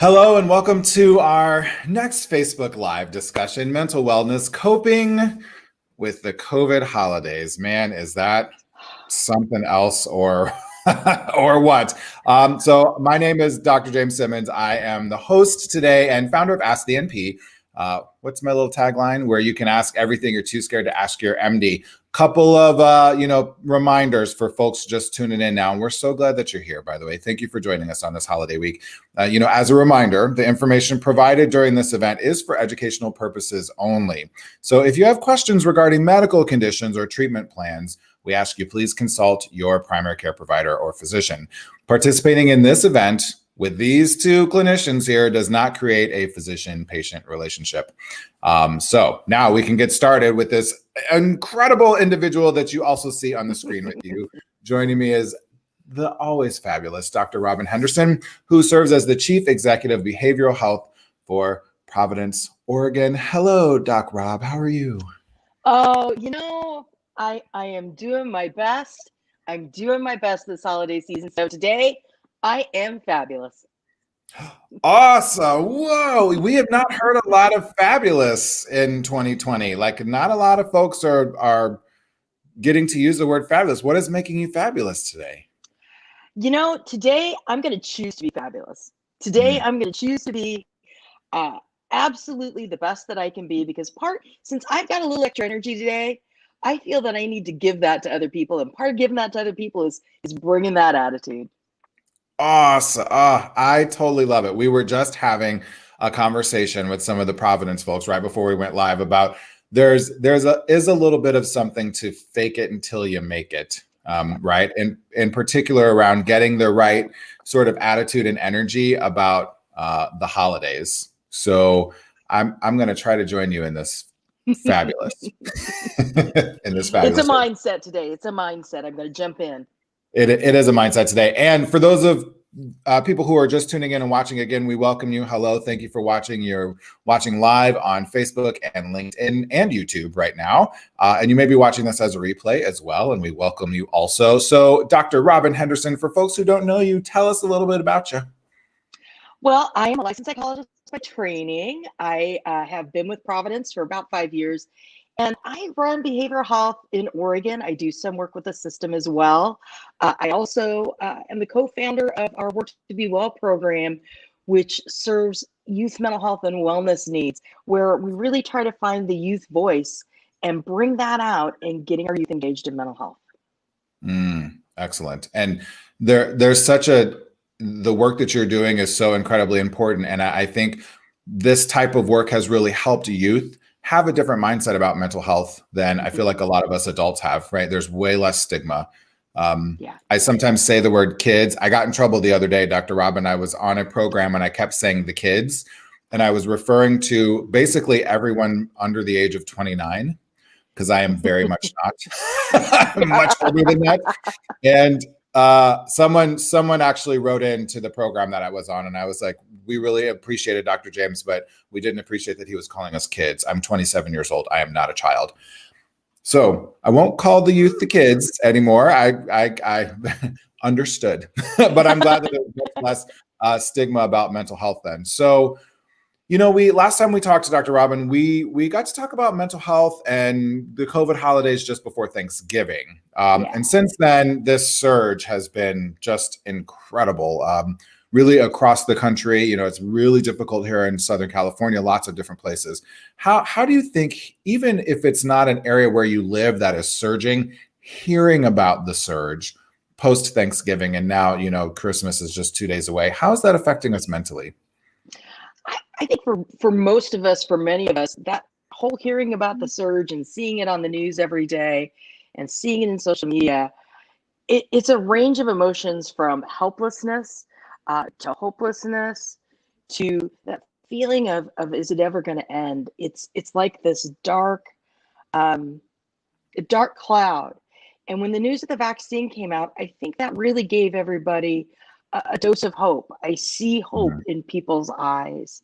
Hello and welcome to our next Facebook Live discussion, mental wellness, coping with the COVID holidays. Man, is that something else or or what? So my name is Dr. James Simmons. I am the host today and founder of Ask the NP. What's my little tagline? Where you can ask everything you're too scared to ask your MD. Couple of reminders for folks just tuning in now, and we're so glad that you're here. By the way, thank you for joining us on this holiday week. As a reminder, the information provided during this event is for educational purposes only. So if you have questions regarding medical conditions or treatment plans, we ask you please consult your primary care provider or physician. Participating in this event with these two clinicians here does not create a physician-patient relationship. So now we can get started with this incredible individual that you also see on the screen with you. Joining me is the always fabulous Dr. Robin Henderson, who serves as the Chief Executive Behavioral Health for Providence, Oregon. Hello, Doc Rob. How are you? Oh, I am doing my best. I'm doing my best this holiday season. So today I am fabulous. Awesome. Whoa. We have not heard a lot of fabulous in 2020. Like not a lot of folks are getting to use the word fabulous. What is making you fabulous today? Today I'm going to choose to be fabulous. Today I'm going to choose to be absolutely the best that I can be because since I've got a little extra energy today, I feel that I need to give that to other people. And part of giving that to other people is bringing that attitude. Awesome. I totally love it. We were just having a conversation with some of the Providence folks right before we went live about there's a little bit of something to fake it until you make it. Right. And in particular around getting the right sort of attitude and energy about the holidays. So I'm going to try to join you in this fabulous. It's a mindset today. It's a mindset. I'm going to jump in. It is a mindset today. And for those of people who are just tuning in and watching again, we welcome you. Hello. Thank you for watching. You're watching live on Facebook and LinkedIn and YouTube right now. And you may be watching this as a replay as well. And we welcome you also. So Dr. Robin Henderson, for folks who don't know you, tell us a little bit about you. Well, I am a licensed psychologist by training. I have been with Providence for about 5 years. And I run behavioral health in Oregon. I do some work with the system as well. I also am the co-founder of our Work to Be Well program, which serves youth mental health and wellness needs, where we really try to find the youth voice and bring that out and getting our youth engaged in mental health. Excellent. And the work that you're doing is so incredibly important. And I think this type of work has really helped youth have a different mindset about mental health than I feel like a lot of us adults have, right? There's way less stigma. I sometimes say the word kids. I got in trouble the other day, Dr. Robin. I was on a program and I kept saying the kids, and I was referring to basically everyone under the age of 29, because I am very much not. I'm much older than that. And someone actually wrote into the program that I was on, and I was like, we really appreciated Dr. James, but we didn't appreciate that he was calling us kids. I'm 27 years old. I am not a child. So I won't call the youth the kids anymore. I understood, but I'm glad that there's less stigma about mental health then. So, last time we talked to Dr. Robin, we got to talk about mental health and the COVID holidays just before Thanksgiving. And since then, this surge has been just incredible. Really across the country, it's really difficult here in Southern California, lots of different places. How do you think, even if it's not an area where you live that is surging, hearing about the surge post Thanksgiving and now, Christmas is just 2 days away, how is that affecting us mentally? I think for most of us, for many of us, that whole hearing about the surge and seeing it on the news every day and seeing it in social media, it's a range of emotions from helplessness to hopelessness, to that feeling of is it ever going to end? It's like this dark cloud. And when the news of the vaccine came out, I think that really gave everybody a dose of hope. I see hope in people's eyes.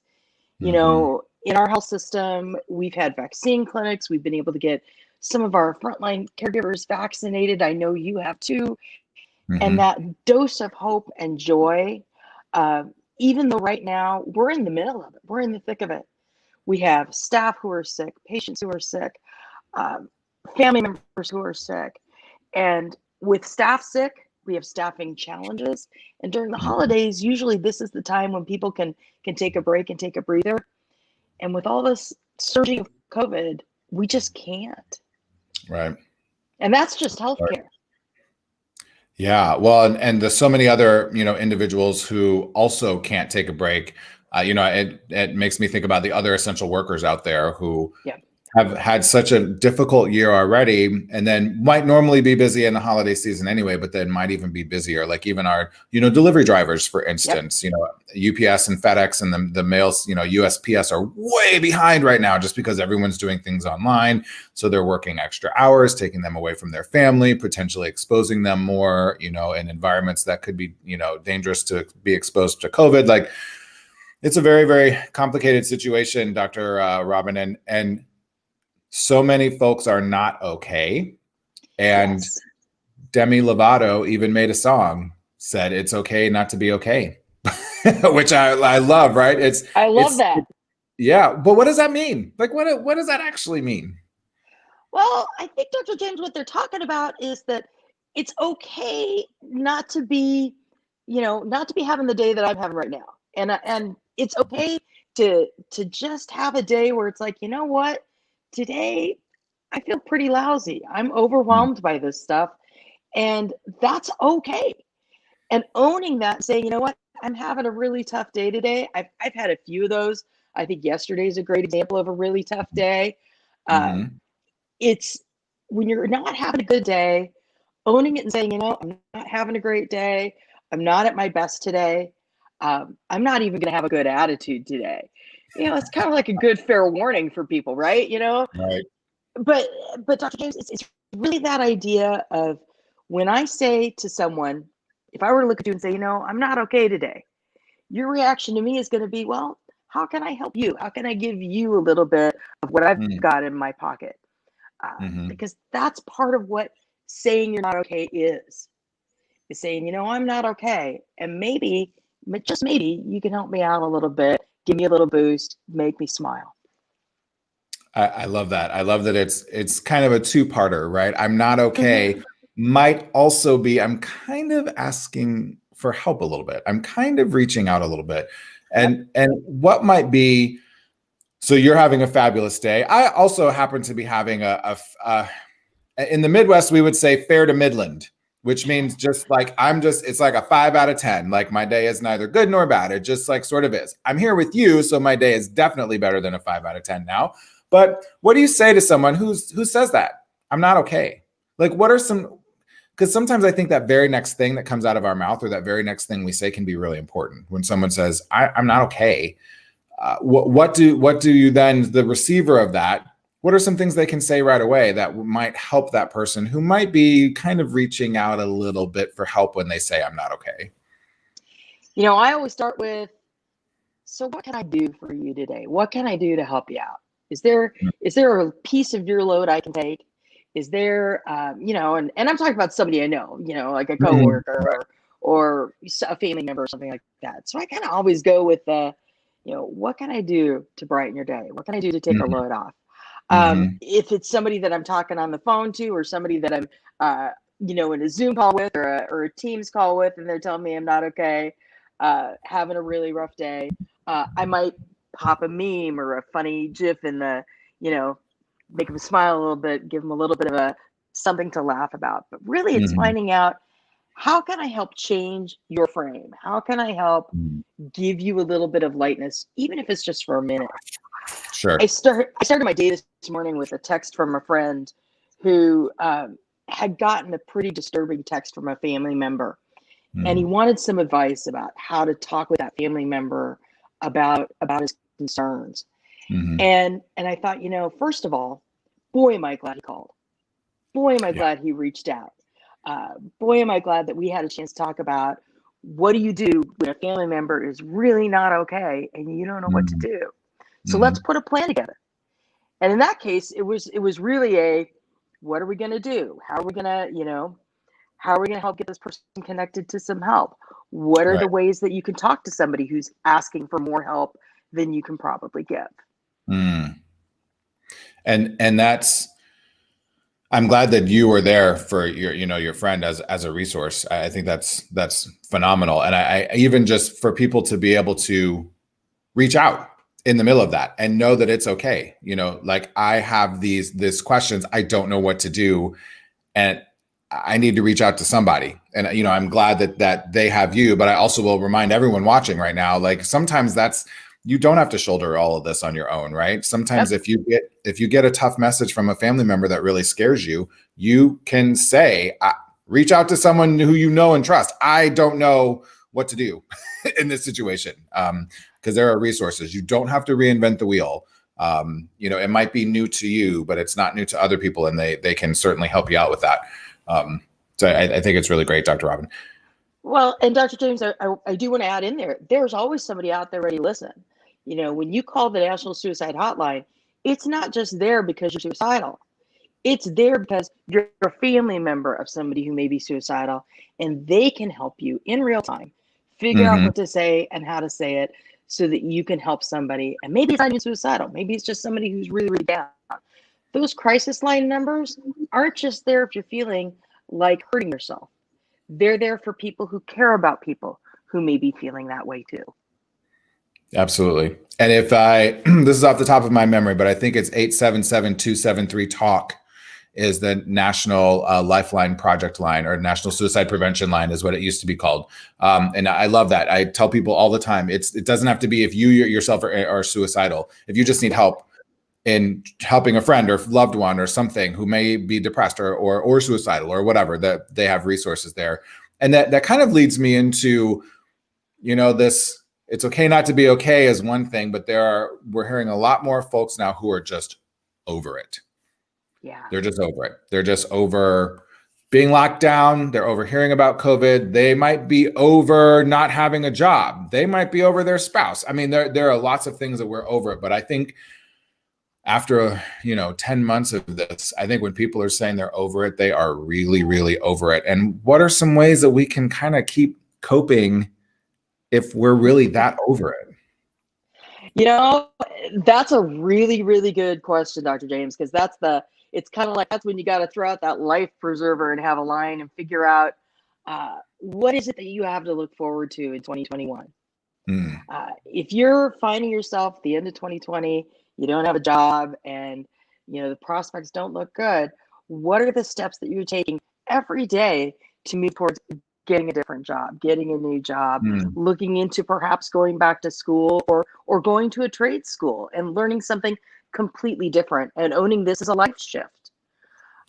In our health system, we've had vaccine clinics. We've been able to get some of our frontline caregivers vaccinated. I know you have too. And that dose of hope and joy even though right now we're in the middle of it, we're in the thick of it. We have staff who are sick, patients who are sick, um, family members who are sick. And with staff sick, we have staffing challenges. And during the Mhm. holidays, usually this is the time when people can take a break and take a breather. And with all this surging of COVID, we just can't. Right. And that's just healthcare. Yeah, well, and there's so many other, individuals who also can't take a break. It makes me think about the other essential workers out there who Yeah. have had such a difficult year already, and then might normally be busy in the holiday season anyway, but then might even be busier. Like even our, delivery drivers, for instance, UPS and FedEx and the mails, USPS are way behind right now just because everyone's doing things online. So they're working extra hours, taking them away from their family, potentially exposing them more, in environments that could be, dangerous to be exposed to COVID. Like it's a very, very complicated situation, Dr. Robin, and so many folks are not okay. And Yes. Demi Lovato even made a song, said it's okay not to be okay, which I love, right? I love that. Yeah. But what does that mean? Like, what does that actually mean? Well, I think, Dr. James, what they're talking about is that it's okay not to be, not to be having the day that I'm having right now. And it's okay to just have a day where it's like, you know what? Today I feel pretty lousy. I'm Mm, overwhelmed by this stuff. And that's okay. And owning that and saying, you know what? I'm having a really tough day today. I've had a few of those. I think yesterday is a great example of a really tough day. Um, mhm. it's when you're not having a good day, owning it and saying, I'm not having a great day. I'm not at my best today. I'm not even going to have a good attitude today. It's kind of like a good fair warning for people, right? Right. But Dr. James, it's really that idea of when I say to someone, if I were to look at you and say, I'm not okay today, your reaction to me is going to be, well, how can I help you? How can I give you a little bit of what I've Mm, got in my pocket? mhm. Because that's part of what saying you're not okay is saying, I'm not okay. And maybe, just maybe, you can help me out a little bit, give me a little boost, make me smile. I love that. I love that it's kind of a two-parter, right? I'm not Mhm. okay might also be I'm kind of asking for help a little bit. I'm kind of reaching out a little bit. Yep. And what might be so you're having a fabulous day. I also happen to be having in the Midwest we would say fair to Midland, which means just like it's like a 5 out of 10. Like my day is neither good nor bad. It just like sort of is. I'm here with you, so my day is definitely better than a 5 out of 10 now. But what do you say to someone who says that? I'm not okay. Like what are some because sometimes I think that very next thing that comes out of our mouth or that very next thing we say can be really important. When someone says, I'm not okay, what do you then, the receiver of that, what are some things they can say right away that might help that person who might be kind of reaching out a little bit for help when they say, I'm not okay? I always start with, so what can I do for you today? What can I do to help you out? Is there a piece of your load I can take? Is there, and I'm talking about somebody I know, like a Mhm. coworker or a family member or something like that. So I kind of always go with what can I do to brighten your day? What can I do to take a Mhm. load off? Mhm. If it's somebody that I'm talking on the phone to, or somebody that I'm, in a Zoom call with, or a Teams call with, and they're telling me I'm not okay, having a really rough day, I might pop a meme or a funny GIF in the, you know, make them smile a little bit, give them a little bit of a something to laugh about. But really, it's Mhm. finding out, how can I help change your frame? How can I help Mhm. give you a little bit of lightness, even if it's just for a minute? I Sure. started my day this morning with a text from a friend who had gotten a pretty disturbing text from a family member, and he Mhm. wanted some advice about how to talk with that family member about his concerns. Mhm. And I thought, first of all, boy, am I glad he called. Boy, am I Yeah. glad he reached out. Boy, am I glad that we had a chance to talk about, what do you do when a family member is really not okay and you don't know what to Mhm. do. So let's Mhm. put a plan together. And in that case, it was really a, what are we going to do? How are we going to, How are we going to help get this person connected to some help? What are Right. the ways that you can talk to somebody who's asking for more help than you can probably give? Mm. And that's, I'm glad that you were there for your friend as a resource. I think that's phenomenal. And I even just for people to be able to reach out in the middle of that and know that it's okay. Like I have these questions, I don't know what to do, and I need to reach out to somebody. And I'm glad that they have you, but I also will remind everyone watching right now, like sometimes you don't have to shoulder all of this on your own, right? Sometimes Yep. if you get a tough message from a family member that really scares you, you can say, reach out to someone who you know and trust. I don't know what to do in this situation, because there are resources. You don't have to reinvent the wheel. It might be new to you, but it's not new to other people, and they can certainly help you out with that. So I think it's really great, Dr. Robin. Well, and Dr. James, I do want to add in there's always somebody out there ready to listen. When you call the National Suicide Hotline, it's not just there because you're suicidal. It's there because you're a family member of somebody who may be suicidal, and they can help you in real time figure out Mm-hmm. what to say and how to say it so that you can help somebody. And maybe it's not even suicidal. Maybe it's just somebody who's really, really down. Those crisis line numbers aren't just there if you're feeling like hurting yourself. They're there for people who care about people who may be feeling that way too. Absolutely. And if this is off the top of my memory, but I think it's 877-273-TALK is the national lifeline project line, or national suicide prevention line is what it used to be called. And I love that. I tell people all the time, it doesn't have to be if you yourself are suicidal. If you just need help in helping a friend or loved one or something who may be depressed or suicidal or whatever, that they have resources there. And that kind of leads me into, this, it's okay not to be okay is one thing, but we're hearing a lot more folks now who are just over it. Yeah. They're just over it. They're just over being locked down. They're over hearing about COVID. They might be over not having a job. They might be over their spouse. I mean, there are lots of things that we're over it, but I think after 10 months of this, I think when people are saying they're over it, they are really, really over it. And what are some ways that we can kind of keep coping if we're really that over it? That's a really, really good question, Dr. James, because it's kind of like that's when you got to throw out that life preserver and have a line and figure out what is it that you have to look forward to in 2021. If you're finding yourself at the end of 2020, you don't have a job, and the prospects don't look good, what are the steps that you're taking every day to move towards getting a different job, getting a new job, looking into perhaps going back to school or going to a trade school and learning something completely different and owning this as a life shift?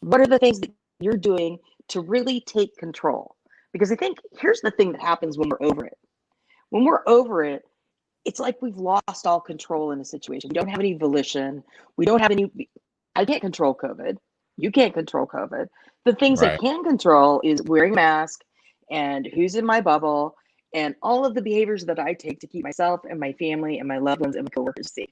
What are the things that you're doing to really take control? Because I think here's the thing that happens when we're over it. When we're over it, it's like we've lost all control in a situation. We don't have any volition. We don't have any. I can't control COVID. You can't control COVID. The things I Right. can control is wearing a mask and who's in my bubble and all of the behaviors that I take to keep myself and my family and my loved ones and my coworkers safe.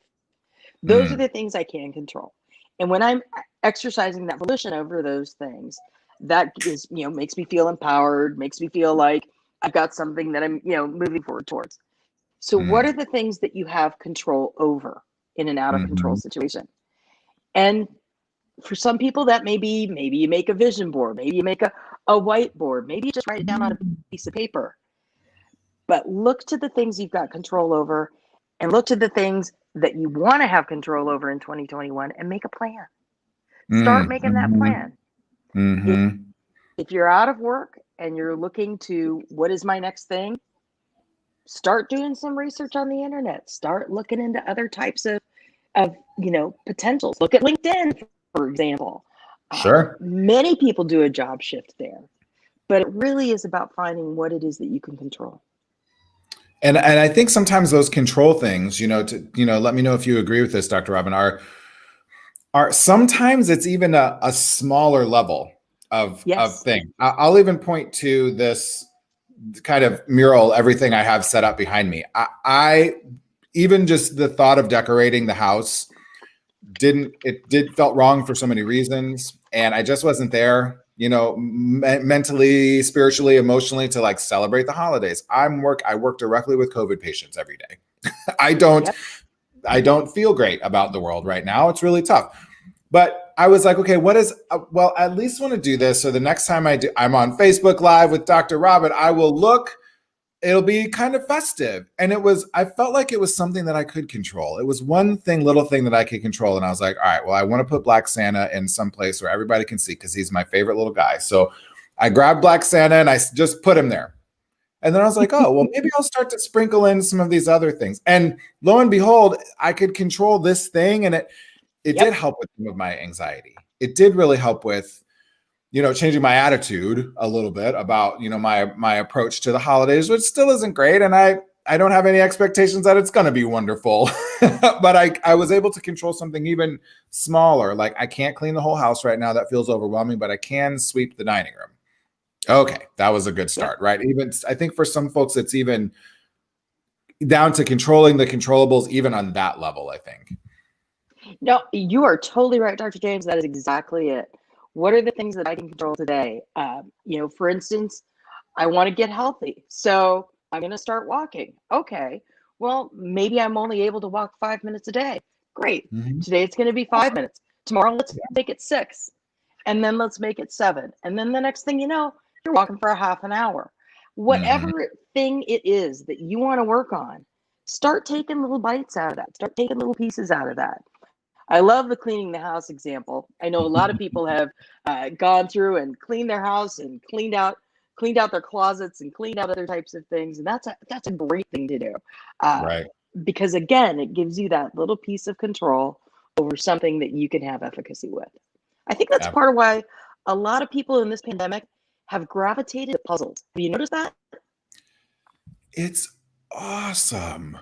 Those are the things I can control. And when I'm exercising that volition over those things, that is, makes me feel empowered, makes me feel like I've got something that I'm, moving forward towards. So what are the things that you have control over in an out of control situation? And for some people that maybe you make a vision board, maybe you make a whiteboard, maybe you just write it down on a piece of paper. But look to the things you've got control over and look to the things that you want to have control over in 2021 and make a plan. Start making that plan. If you're out of work and you're looking to what is my next thing, start doing some research on the internet. Start looking into other types of potentials. Look at LinkedIn, for example. Sure. Many people do a job shift there, but it really is about finding what it is that you can control. And I think sometimes those control things, let me know if you agree with this, Dr. Robin, are sometimes it's even a smaller level of thing. I'll even point to this kind of mural, everything I have set up behind me. I even just the thought of decorating the house felt wrong for so many reasons. And I just wasn't there. mentally, spiritually, emotionally to like celebrate the holidays. I work directly with COVID patients every day. I don't Yep. I don't feel great about the world right now. It's really tough. But I was like, okay, what is, well, I at least want to do this. So the next time I'm on Facebook Live with Dr. Robin, I will look, it'll be kind of festive. And I felt like it was something that I could control. It was little thing that I could control. And I was like, all right, well, I want to put Black Santa in some place where everybody can see because he's my favorite little guy. So I grabbed Black Santa and I just put him there. And then I was like, oh, well, maybe I'll start to sprinkle in some of these other things. And lo and behold, I could control this thing. And it did Yep. help with some of my anxiety. It did really help with, changing my attitude a little bit about, my approach to the holidays, which still isn't great. And I don't have any expectations that it's going to be wonderful, but I was able to control something even smaller. Like I can't clean the whole house right now. That feels overwhelming, but I can sweep the dining room. Okay. That was a good start, right? Even I think for some folks, it's even down to controlling the controllables, even on that level, I think. No, you are totally right, Dr. James. That is exactly it. What are the things that I can control today? For instance, I want to get healthy. So I'm going to start walking. Okay. Well, maybe I'm only able to walk 5 minutes a day. Great. Mhm. Today it's going to be 5 minutes. Tomorrow, let's make it 6. And then let's make it 7. And then the next thing you know, you're walking for a half an hour. Mhm. Whatever thing it is that you want to work on, start taking little bites out of that. Start taking little pieces out of that. I love the cleaning the house example. I know a lot of people have gone through and cleaned their house and cleaned out their closets and cleaned out other types of things, and that's a great thing to do, uh, Right. because again, it gives you that little piece of control over something that you can have efficacy with. I think that's Yeah. part of why a lot of people in this pandemic have gravitated to puzzles. Have you noticed that? It's awesome.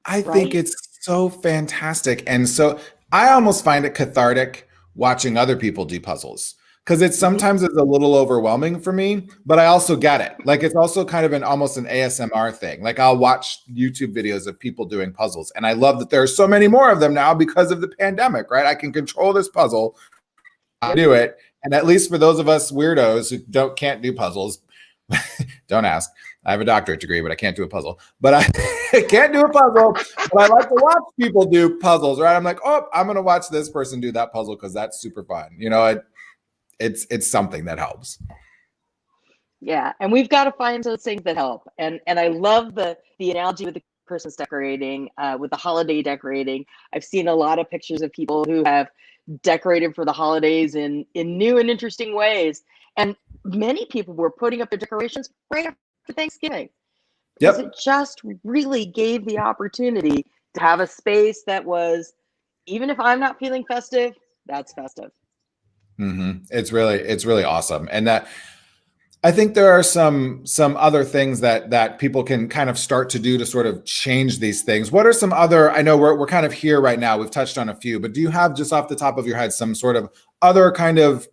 I think Right? it's so fantastic. And so I almost find it cathartic watching other people do puzzles because it's Hmm. sometimes it's a little overwhelming for me, but I also get it. Like it's also kind of almost an ASMR thing. Like I'll watch YouTube videos of people doing puzzles. And I love that there are so many more of them now because of the pandemic, right? I can control this puzzle, I Yep. do it. And at least for those of us weirdos who can't do puzzles, don't ask. I have a doctorate degree, but I can't do a puzzle. But I can't do a puzzle. But I like to watch people do puzzles, right? I'm like, oh, I'm gonna watch this person do that puzzle because that's super fun. It's something that helps. Yeah, and we've got to find those things that help. And I love the analogy with the Christmas decorating, with the holiday decorating. I've seen a lot of pictures of people who have decorated for the holidays in new and interesting ways. And many people were putting up their decorations right after Thanksgiving because it Yep. just really gave the opportunity to have a space that was, even if I'm not feeling festive, that's festive. It's really awesome. And that I think there are some other things that people can kind of start to do to sort of change these things. What are some other, I know we're kind of here right now. We've touched on a few, but do you have just off the top of your head some sort of other kind of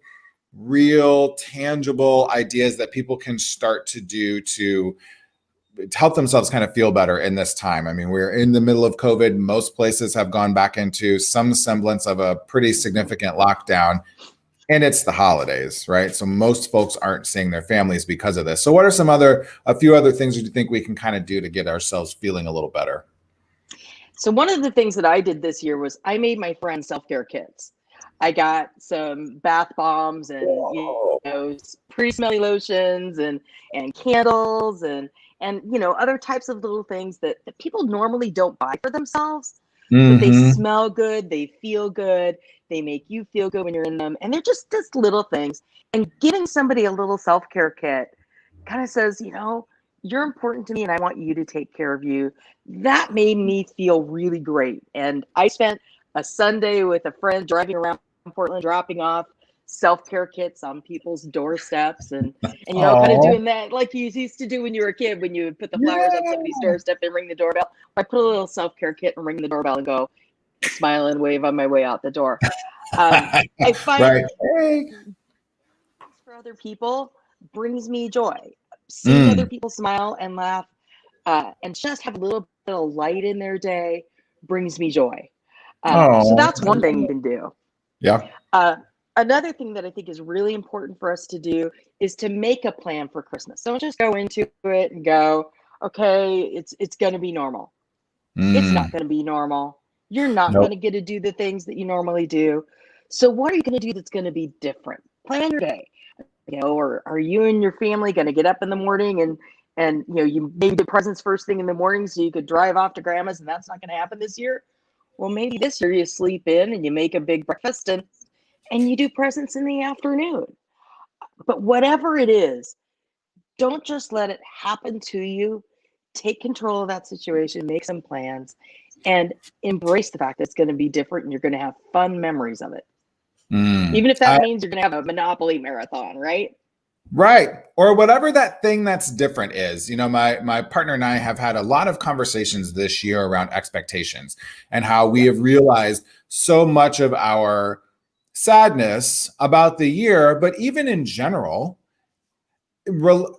real tangible ideas that people can start to do to help themselves kind of feel better in this time? I mean, we're in the middle of COVID. Most places have gone back into some semblance of a pretty significant lockdown. And it's the holidays, right? So most folks aren't seeing their families because of this. So what are a few other things that you think we can kind of do to get ourselves feeling a little better? So one of the things that I did this year was I made my friends self-care kits. I got some bath bombs and pretty smelly lotions and candles and other types of little things that people normally don't buy for themselves, but they Mm-hmm. smell good, they feel good, they make you feel good when you're in them, and they're just little things. And giving somebody a little self-care kit kind of says, you're important to me and I want you to take care of you. That made me feel really great. And I spent a Sunday with a friend driving around Portland, dropping off self-care kits on people's doorsteps and kind of Oh, doing that like you used to do when you were a kid, when you would put the flowers on somebody's yeah. doorstep and ring the doorbell. I put a little self-care kit and ring the doorbell and go smile and wave on my way out the door. I find Right. Hey. for other people brings me joy. Seeing other Mm. people smile and laugh, and just have a little bit of light in their day brings me joy. So Oh, that's one thing you can do. yeah. Uh, Another thing that I think is really important for us to do is to make a plan for Christmas. Don't just go into it and go, okay, it's going to be normal. It's not Mm, going to be normal. You're not going nope. to get to do the things that you normally do. So what are you going to do that's going to be different? Plan your day. Or are you and your family going to get up in the morning and you maybe get presents first thing in the morning so you could drive off to grandma's, and that's not going to happen this year? Well, maybe this year you sleep in and you make a big breakfast and you do presents in the afternoon. But whatever it is, don't just let it happen to you. Take control of that situation, make some plans, and embrace the fact that it's going to be different and you're going to have fun memories of it. Mm. Even if that means you're going to have a Monopoly marathon, right? Right. Or whatever that thing that's different is. My partner and I have had a lot of conversations this year around expectations and how we Yep. have realized so much of our sadness about the year, but even in general,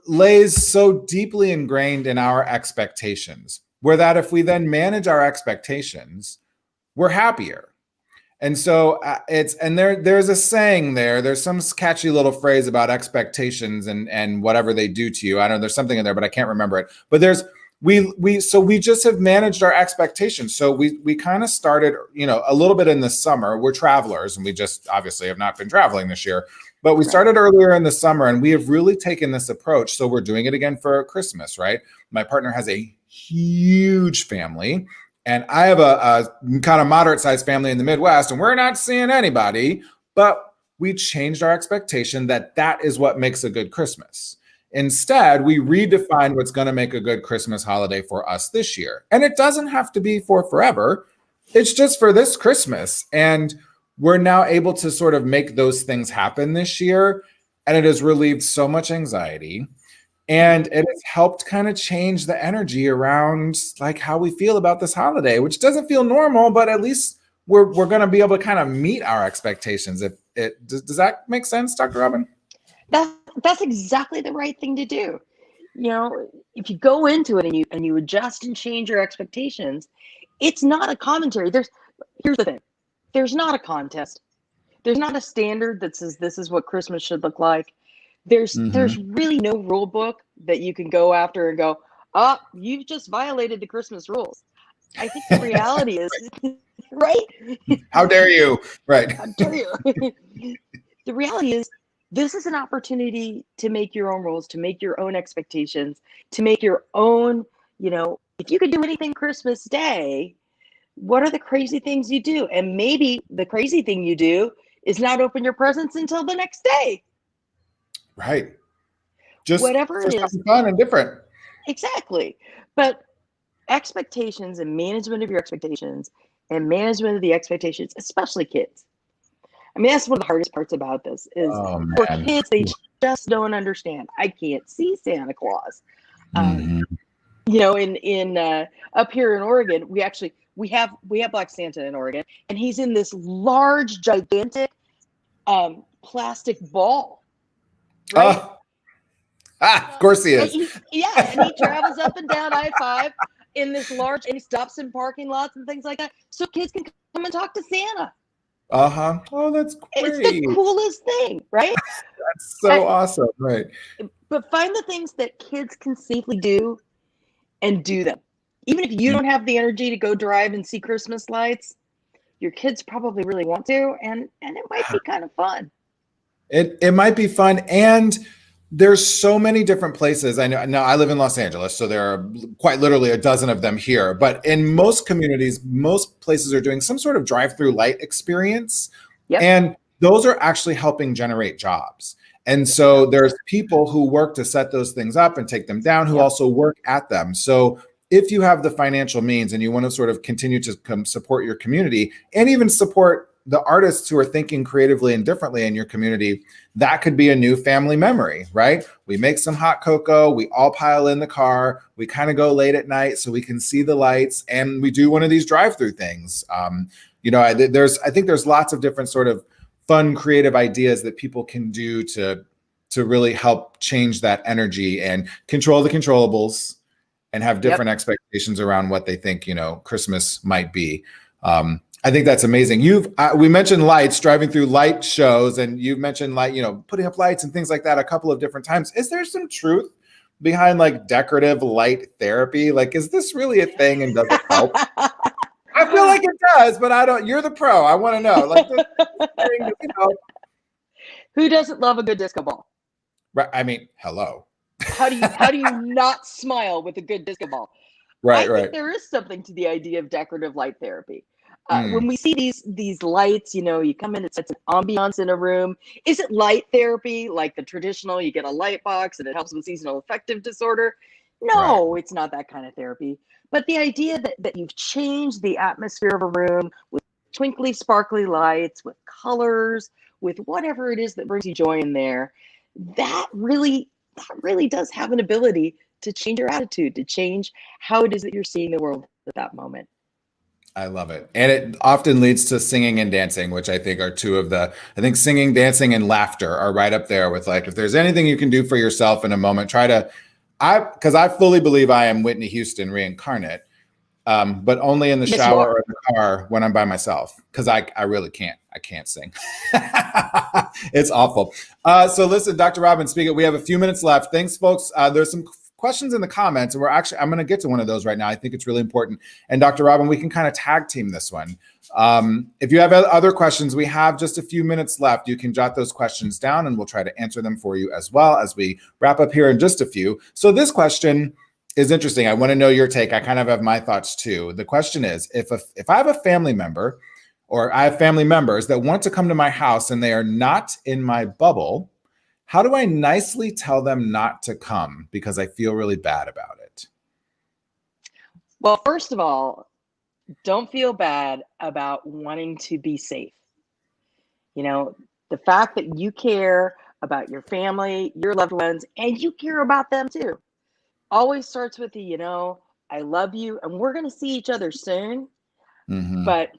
lays so deeply ingrained in our expectations, where that if we then manage our expectations, we're happier. And so there's a saying there's some catchy little phrase about expectations and whatever they do to you. I know there's something in there, but I can't remember it. But we just have managed our expectations. So we kind of started, a little bit in the summer. We're travelers and we just obviously have not been traveling this year, but we started earlier in the summer and we have really taken this approach. So we're doing it again for Christmas, right? My partner has a huge family. And I have a kind of moderate sized family in the Midwest, and we're not seeing anybody, but we changed our expectation that is what makes a good Christmas. Instead, we redefined what's going to make a good Christmas holiday for us this year. And it doesn't have to be for forever. It's just for this Christmas. And we're now able to sort of make those things happen this year. And it has relieved so much anxiety. And it has helped kind of change the energy around like how we feel about this holiday, which doesn't feel normal, but at least we're going to be able to kind of meet our expectations. If it does that make sense, Dr. Robin? That's exactly the right thing to do. If you go into it and you adjust and change your expectations, it's not a commentary. Here's the thing. There's not a contest. There's not a standard that says this is what Christmas should look like. There's really no rule book that you can go after and go, oh, you've just violated the Christmas rules. I think the reality is, right? How dare you? Right. How dare you? The reality is, this is an opportunity to make your own rules, to make your own expectations, to make your own, if you could do anything Christmas Day, what are the crazy things you do? And maybe the crazy thing you do is not open your presents until the next day. Right. Just whatever for it is. something fun and different. Exactly. But expectations and management of your expectations and management of the expectations, especially kids. I mean, that's one of the hardest parts about this is for kids, they just don't understand. I can't see Santa Claus. In up here in Oregon, we have Black Santa in Oregon, and he's in this large, gigantic plastic ball. Right? Of course he is. And he travels up and down I-5 in this large, and he stops in parking lots and things like that, so kids can come and talk to Santa. Oh, that's great. It's the coolest thing, right? That's so awesome, right? But find the things that kids can safely do and do them. Even if you don't have the energy to go drive and see Christmas lights, your kids probably really want to, and it might be kind of fun. It might be fun, and there's so many different places. I know now I live in Los Angeles, so there are quite literally a dozen of them here. But in most communities, most places are doing some sort of drive-through light experience. Yep. And those are actually helping generate jobs. And so there's people who work to set those things up and take them down who also work at them. So if you have the financial means and you want to sort of continue to support your community and even support the artists who are thinking creatively and differently in your community, that could be a new family memory, right? We make some hot cocoa, we all pile in the car, we kind of go late at night so we can see the lights, and we do one of these drive-through things. I think there's lots of different sort of fun, creative ideas that people can do to really help change that energy and control the controllables and have different expectations around what they think, Christmas might be. I think that's amazing. We mentioned lights, driving through light shows, and you've mentioned putting up lights and things like that a couple of different times. Is there some truth behind like decorative light therapy? Like, is this really a thing and does it help? I feel like it does, but I don't. You're the pro. I want to know. Like, who doesn't love a good disco ball? Right. I mean, hello. How do you not smile with a good disco ball? Right. I Right. think there is something to the idea of decorative light therapy. When we see these lights, you come in, it sets an ambiance in a room. Is it light therapy like the traditional? You get a light box and it helps with seasonal affective disorder. No, It's not that kind of therapy. But the idea that you've changed the atmosphere of a room with twinkly, sparkly lights, with colors, with whatever it is that brings you joy in there, that really does have an ability to change your attitude, to change how it is that you're seeing the world at that moment. I love it. And it often leads to singing and dancing, which I think are I think singing, dancing, and laughter are right up there with like, if there's anything you can do for yourself in a moment, because I fully believe I am Whitney Houston reincarnate, but only in the shower or in the car when I'm by myself, because I really can't. I can't sing. It's awful. So listen, Dr. Robin, we have a few minutes left. Thanks, folks. There's some questions in the comments, and I'm going to get to one of those right now. I think it's really important. And Dr. Robin, we can kind of tag team this one. If you have other questions, we have just a few minutes left. You can jot those questions down and we'll try to answer them for you as well as we wrap up here in just a few. So this question is interesting. I want to know your take. I kind of have my thoughts too. The question is, if I have a family member or I have family members that want to come to my house and they are not in my bubble, how do I nicely tell them not to come because I feel really bad about it? Well, first of all, don't feel bad about wanting to be safe. The fact that you care about your family, your loved ones, and you care about them too, always starts with I love you and we're going to see each other soon, but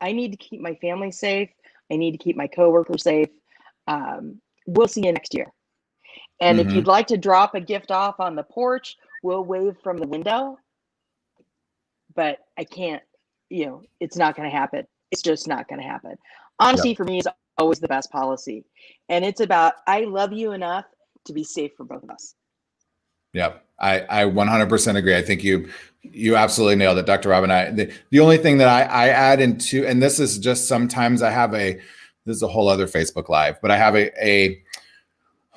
I need to keep my family safe. I need to keep my coworkers safe. We'll see you next year. And if you'd like to drop a gift off on the porch, we'll wave from the window. But I can't, it's not going to happen. It's just not going to happen. Honesty for me is always the best policy. And it's about, I love you enough to be safe for both of us. Yep. I 100% agree. I think you absolutely nailed it, Dr. Robin. The only thing that I add into, and this is just sometimes this is a whole other Facebook Live, but I have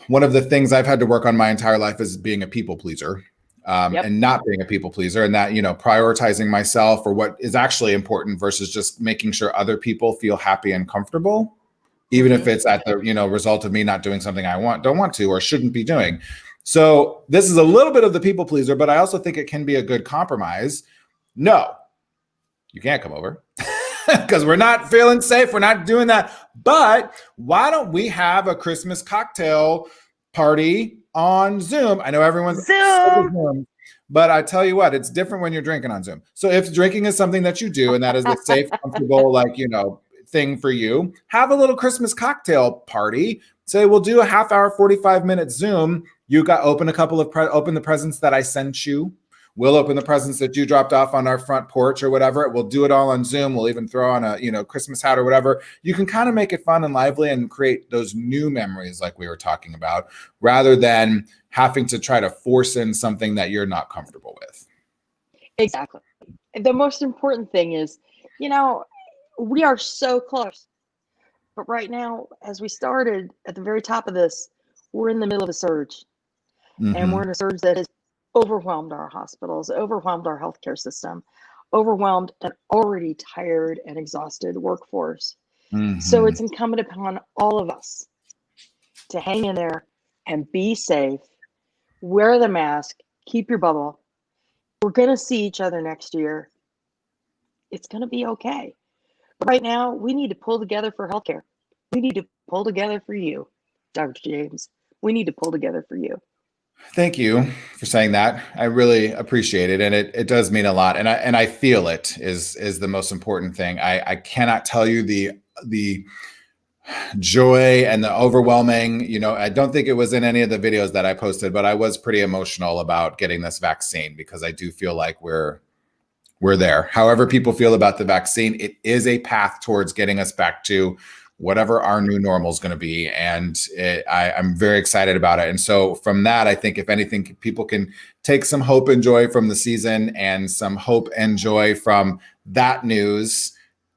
one of the things I've had to work on my entire life is being a people pleaser, and not being a people pleaser, and that, prioritizing myself or what is actually important versus just making sure other people feel happy and comfortable, even if it's at the, result of me not doing something I don't want to, or shouldn't be doing. So this is a little bit of the people pleaser, but I also think it can be a good compromise. No, you can't come over. Because we're not feeling safe. We're not doing that. But why don't we have a Christmas cocktail party on Zoom? I know everyone's Zoom, but I tell you what, it's different when you're drinking on Zoom. So if drinking is something that you do and that is a safe, comfortable, thing for you, have a little Christmas cocktail party. Say we'll do a half hour, 45-minute Zoom. You open the presents that I sent you. We'll open the presents that you dropped off on our front porch or whatever. We'll do it all on Zoom. We'll even throw on a, Christmas hat or whatever. You can kind of make it fun and lively and create those new memories like we were talking about, rather than having to try to force in something that you're not comfortable with. Exactly. The most important thing is, we are so close. But right now, as we started at the very top of this, we're in the middle of a surge. And we're in a surge that has overwhelmed our hospitals, overwhelmed our healthcare system, overwhelmed an already tired and exhausted workforce. So it's incumbent upon all of us to hang in there and be safe, wear the mask, keep your bubble. We're going to see each other next year. It's going to be okay. But right now, we need to pull together for healthcare. We need to pull together for you, Dr. James. We need to pull together for you. Thank you for saying that. I really appreciate it. And it does mean a lot. And I feel it is the most important thing. I cannot tell you the joy and the overwhelming, I don't think it was in any of the videos that I posted, but I was pretty emotional about getting this vaccine because I do feel like we're we're there. However people feel about the vaccine, it is a path towards getting us back to whatever our new normal is going to be. And I'm very excited about it. And so from that, I think if anything, people can take some hope and joy from the season and some hope and joy from that news,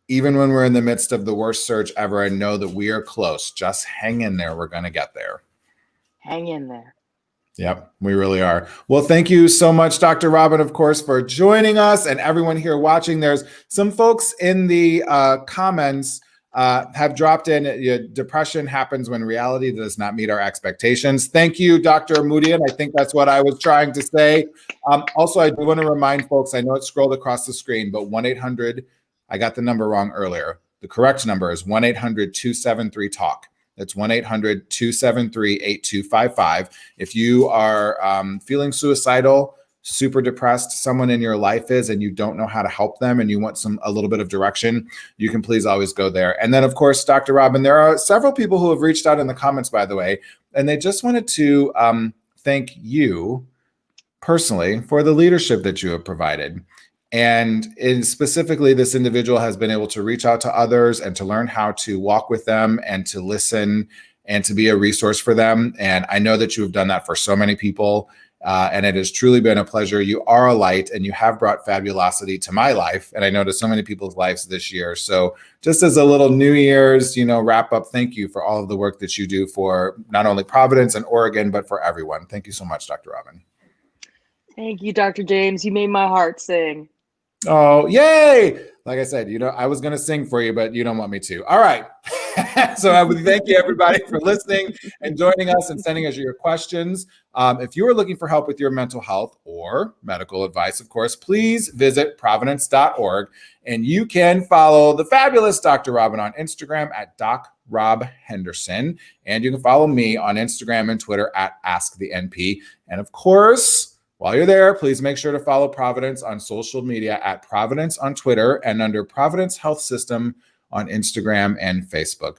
even when we're in the midst of the worst surge ever, and know that we are close. Just hang in there. We're going to get there. Hang in there. Yep, we really are. Well, thank you so much, Dr. Robin, of course, for joining us, and everyone here watching. There's some folks in the comments have dropped in. Depression happens when reality does not meet our expectations. Thank you, Dr. Amudian. I think that's what I was trying to say. Also, I do want to remind folks, I know it scrolled across the screen, but 1-800, I got the number wrong earlier. The correct number is 1-800-273-TALK. That's 1-800-273-8255. If you are feeling suicidal, super depressed, someone in your life is, and you don't know how to help them and you want a little bit of direction, you can please always go there. And then, of course, Dr. Robin, there are several people who have reached out in the comments, by the way, and they just wanted to thank you personally for the leadership that you have provided. And specifically, this individual has been able to reach out to others and to learn how to walk with them and to listen and to be a resource for them. And I know that you have done that for so many people. And it has truly been a pleasure. You are a light, and you have brought fabulosity to my life, and I know to so many people's lives this year. So just as a little New Year's, wrap up, thank you for all of the work that you do for not only Providence and Oregon, but for everyone. Thank you so much, Dr. Robin. Thank you, Dr. James. You made my heart sing. Oh, yay. Like I said, I was going to sing for you, but you don't want me to. All right. So I would thank you, everybody, for listening and joining us and sending us your questions. If you are looking for help with your mental health or medical advice, of course, please visit providence.org, and you can follow the fabulous Dr. Robin on Instagram at @DocRobHenderson, and you can follow me on Instagram and Twitter at AskTheNP. And of course, while you're there, please make sure to follow Providence on social media at Providence on Twitter and under Providence Health System on Instagram and Facebook.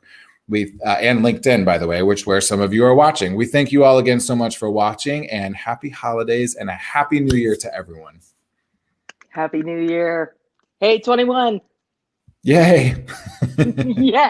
And LinkedIn, by the way, where some of you are watching. We thank you all again so much for watching, and happy holidays and a happy new year to everyone. Happy New Year. Hey, 21. Yay. Yeah.